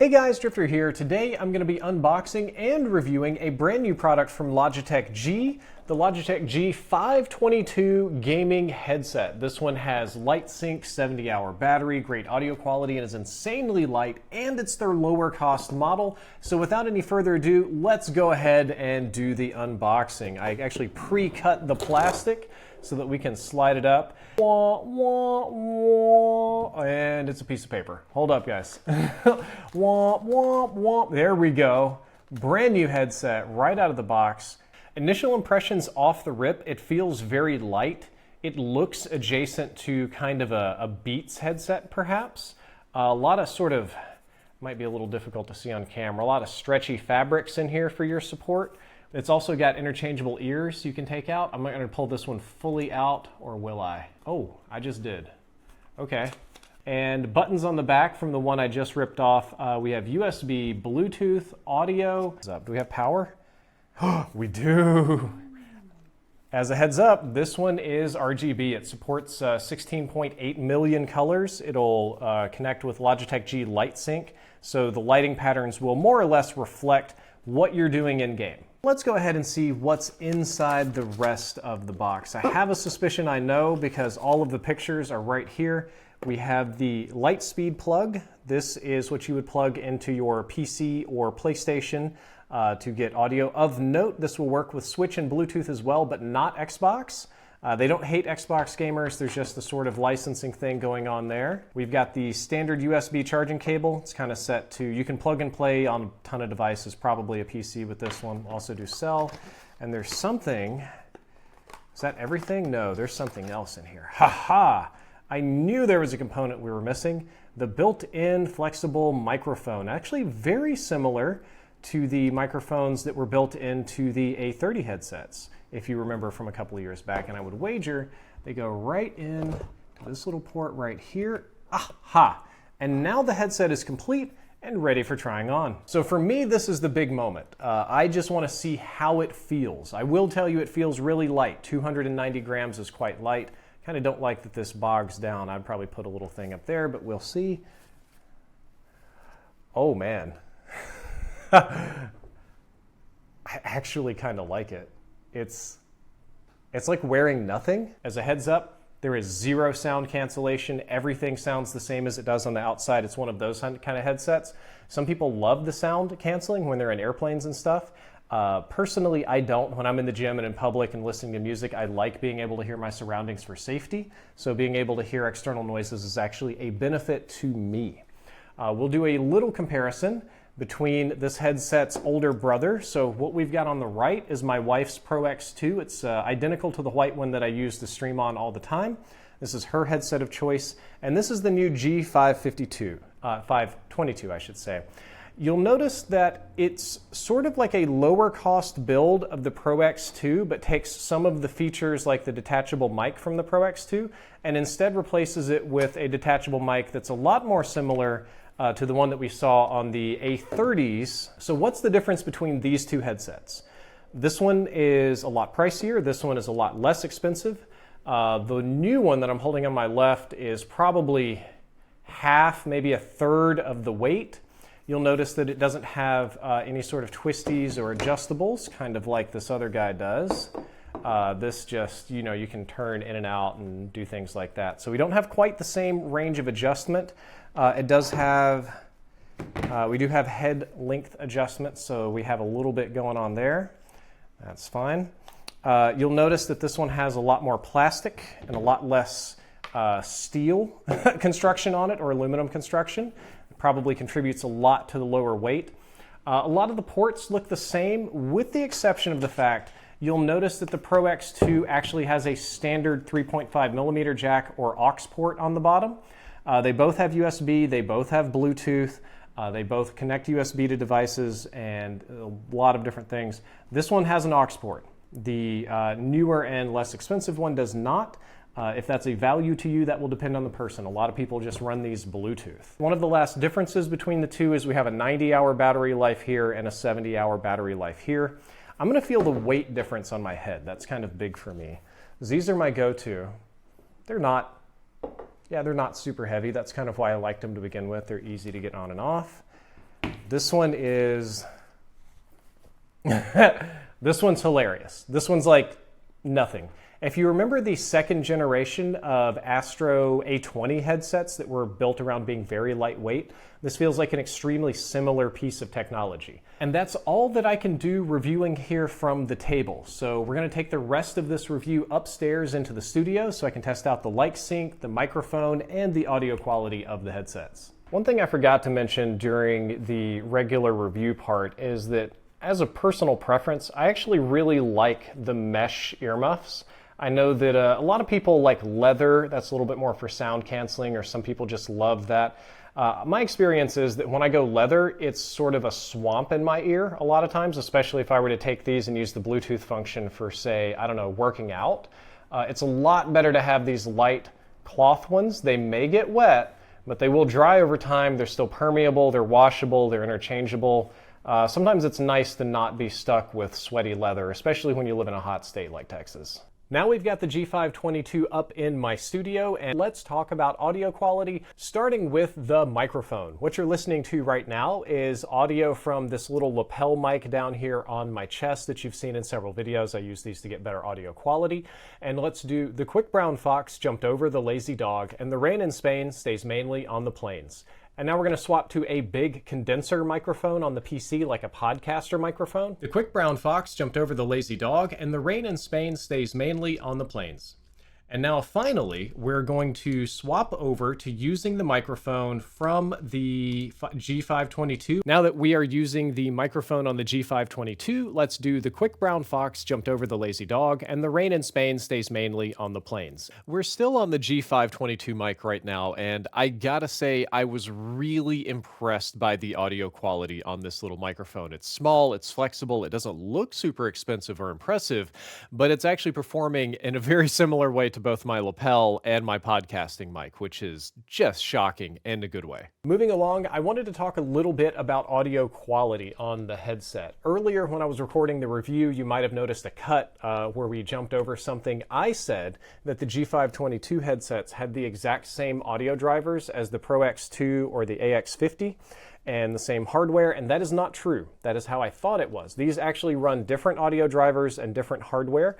Hey guys, Drifter here. Today I'm going to be unboxing and reviewing a brand new product from Logitech G, the Logitech G522 gaming headset. This one has light sync, 70-hour battery, great audio quality, and is insanely light, and it's their lower cost model. So without any further ado, let's go ahead and do the unboxing. I actually pre-cut the plastic so that we can slide it up. Wah, wah, wah. And it's a piece of paper. Hold up, guys. Wah, wah, wah. There we go. Brand new headset right out of the box. Initial impressions off the rip, it feels very light. It looks adjacent to kind of a Beats headset, perhaps. A lot of sort of, might be a little difficult to see on camera, a lot of stretchy fabrics in here for your support. It's also got interchangeable ears you can take out. I'm not going to pull this one fully out, or will I? Oh, I just did. Okay. And buttons on the back from the one I just ripped off. We have USB, Bluetooth, audio. Do we have power? We do. As a heads up, this one is RGB. It supports 16.8 million colors. It'll connect with Logitech G Light Sync, so the lighting patterns will more or less reflect what you're doing in game. Let's go ahead and see what's inside the rest of the box. I have a suspicion I know because all of the pictures are right here. We have the Lightspeed plug. This is what you would plug into your PC or PlayStation to get audio. Of note, this will work with Switch and Bluetooth as well, but not Xbox. They don't hate Xbox gamers. There's just the sort of licensing thing going on there. We've got the standard USB charging cable. It's kind of set to, you can plug and play on a ton of devices, probably a PC with this one. Also do cell. And there's something, is that everything? No, there's something else in here. Ha ha! I knew there was a component we were missing. The built-in flexible microphone, actually very similar to the microphones that were built into the A30 headsets, if you remember from a couple of years back, and I would wager they go right in to this little port right here. Aha! And now the headset is complete and ready for trying on. So for me, this is the big moment. I just want to see how it feels. I will tell you it feels really light. 290 grams is quite light. Kind of don't like that this bogs down. I'd probably put a little thing up there, but we'll see. Oh man. I actually kind of like it. It's like wearing nothing. As a heads up, there is zero sound cancellation. Everything sounds the same as it does on the outside. It's one of those kind of headsets. Some people love the sound canceling when they're in airplanes and stuff. Personally, I don't. When I'm in the gym and in public and listening to music, I like being able to hear my surroundings for safety. So being able to hear external noises is actually a benefit to me. We'll do a little comparison between this headset's older brother. So what we've got on the right is my wife's Pro X2. It's identical to the white one that I use to stream on all the time. This is her headset of choice, and this is the new G522, 522 I should say. You'll notice that it's sort of like a lower cost build of the Pro X2, but takes some of the features like the detachable mic from the Pro X2 and instead replaces it with a detachable mic that's a lot more similar to the one that we saw on the A30s. So what's the difference between these two headsets? This one is a lot pricier. This one is a lot less expensive. The new one that I'm holding on my left is probably half, maybe a third of the weight. You'll notice that it doesn't have any sort of twisties or adjustables, kind of like this other guy does. This just, you can turn in and out and do things like that. So we don't have quite the same range of adjustment. It does have, we do have head length adjustments, so we have a little bit going on there. That's fine. You'll notice that this one has a lot more plastic and a lot less steel construction on it, or aluminum construction. It probably contributes a lot to the lower weight. A lot of the ports look the same, with the exception of the fact you'll notice that the Pro X2 actually has a standard 3.5 millimeter jack or aux port on the bottom. They both have USB, they both have Bluetooth, they both connect USB to devices and a lot of different things. This one has an aux port. The newer and less expensive one does not. If that's a value to you, that will depend on the person. A lot of people just run these Bluetooth. One of the last differences between the two is we have a 90-hour battery life here and a 70-hour battery life here. I'm going to feel the weight difference on my head. That's kind of big for me. These are my go-to. They're not super heavy. That's kind of why I liked them to begin with. They're easy to get on and off. This one is, this one's hilarious. This one's like nothing. If you remember the second generation of Outtro A20 headsets that were built around being very lightweight, this feels like an extremely similar piece of technology. And that's all that I can do reviewing here from the table. So we're gonna take the rest of this review upstairs into the studio so I can test out the mic sync, the microphone, and the audio quality of the headsets. One thing I forgot to mention during the regular review part is that as a personal preference, I actually really like the mesh earmuffs. I know that a lot of people like leather. That's a little bit more for sound canceling, or some people just love that. My experience is that when I go leather, it's sort of a swamp in my ear a lot of times, especially if I were to take these and use the Bluetooth function for, say, I don't know, working out. It's a lot better to have these light cloth ones. They may get wet, but they will dry over time. They're still permeable, they're washable, they're interchangeable. Sometimes it's nice to not be stuck with sweaty leather, especially when you live in a hot state like Texas. Now we've got the G522 up in my studio, and let's talk about audio quality, starting with the microphone. What you're listening to right now is audio from this little lapel mic down here on my chest that you've seen in several videos. I use these to get better audio quality. And let's do the quick brown fox jumped over the lazy dog, and the rain in Spain stays mainly on the plains. And now we're going to swap to a big condenser microphone on the PC, like a podcaster microphone. The quick brown fox jumped over the lazy dog, and the rain in Spain stays mainly on the plains. And now finally, we're going to swap over to using the microphone from the G522. Now that we are using the microphone on the G522, let's do the quick brown fox jumped over the lazy dog, and the rain in Spain stays mainly on the plains. We're still on the G522 mic right now, and I gotta say, I was really impressed by the audio quality on this little microphone. It's small, it's flexible, it doesn't look super expensive or impressive, but it's actually performing in a very similar way to both my lapel and my podcasting mic, which is just shocking in a good way. Moving along, I wanted to talk a little bit about audio quality on the headset. Earlier when I was recording the review, you might have noticed a cut where we jumped over something. I said that the G522 headsets had the exact same audio drivers as the Pro X2 or the AX50 and the same hardware, and that is not true. That is how I thought it was. These actually run different audio drivers and different hardware.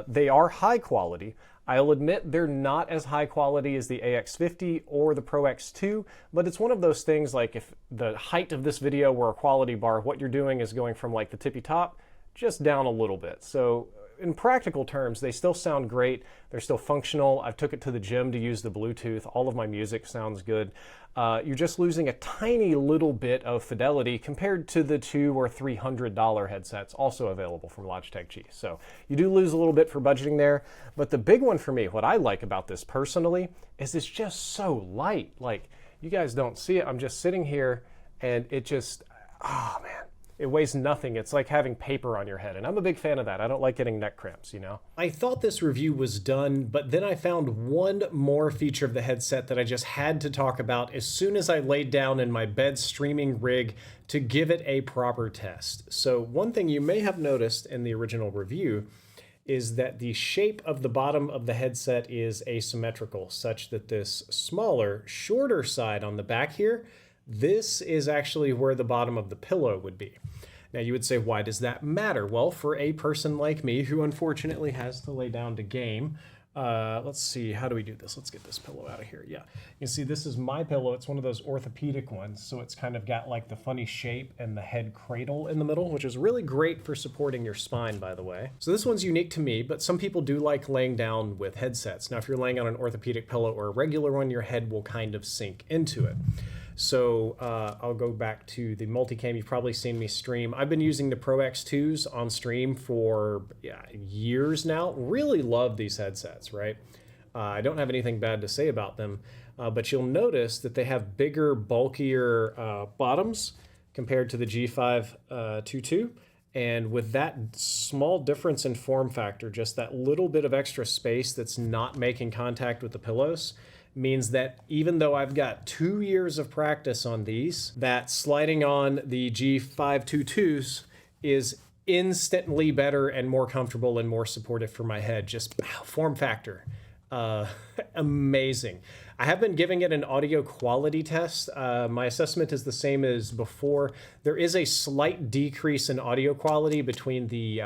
They are high quality. I'll admit they're not as high quality as the AX50 or the Pro X2, but it's one of those things like if the height of this video were a quality bar, what you're doing is going from like the tippy top just down a little bit. So in practical terms, they still sound great. They're still functional. I've took it to the gym to use the Bluetooth. All of my music sounds good. You're just losing a tiny little bit of fidelity compared to the $200 or $300 headsets also available from Logitech G. So you do lose a little bit for budgeting there. But the big one for me, what I like about this personally, is it's just so light. Like, you guys don't see it. I'm just sitting here and it just, oh man. It weighs nothing. It's like having paper on your head, and I'm a big fan of that. I don't like getting neck cramps, you know? I thought this review was done, but then I found one more feature of the headset that I just had to talk about as soon as I laid down in my bed streaming rig to give it a proper test. So one thing you may have noticed in the original review is that the shape of the bottom of the headset is asymmetrical, such that this smaller, shorter side on the back here, this is actually where the bottom of the pillow would be. Now you would say, why does that matter? Well, for a person like me who unfortunately has to lay down to game, let's see, how do we do this? Let's get this pillow out of here. Yeah, you see this is my pillow. It's one of those orthopedic ones, so it's kind of got like the funny shape and the head cradle in the middle, which is really great for supporting your spine, by the way. So this one's unique to me, but some people do like laying down with headsets. Now if you're laying on an orthopedic pillow or a regular one, your head will kind of sink into it. So I'll go back to the multicam. You've probably seen me stream. I've been using the Pro X2s on stream for years now. Really love these headsets, right? I don't have anything bad to say about them, but you'll notice that they have bigger, bulkier bottoms compared to the G522. And with that small difference in form factor, just that little bit of extra space that's not making contact with the pillows, means that even though I've got 2 years of practice on these, that sliding on the G522s is instantly better and more comfortable and more supportive for my head. Just form factor. Amazing. I have been giving it an audio quality test. My assessment is the same as before. There is a slight decrease in audio quality between the,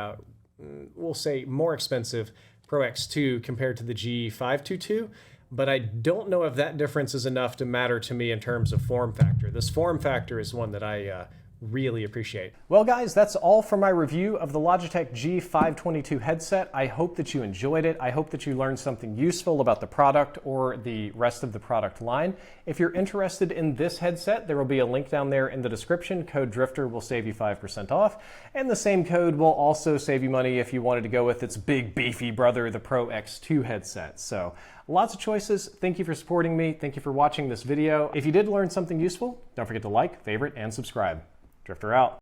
we'll say, more expensive Pro X2 compared to the G522, but I don't know if that difference is enough to matter to me in terms of form factor. This form factor is one that I really appreciate. Well guys, that's all for my review of the Logitech G522 headset. I hope that you enjoyed it. I hope that you learned something useful about the product or the rest of the product line. If you're interested in this headset, there will be a link down there in the description. Code DRIFTER will save you 5% off. And the same code will also save you money if you wanted to go with its big beefy brother, the Pro X2 headset. So lots of choices. Thank you for supporting me. Thank you for watching this video. If you did learn something useful, don't forget to like, favorite, and subscribe. Drifter out.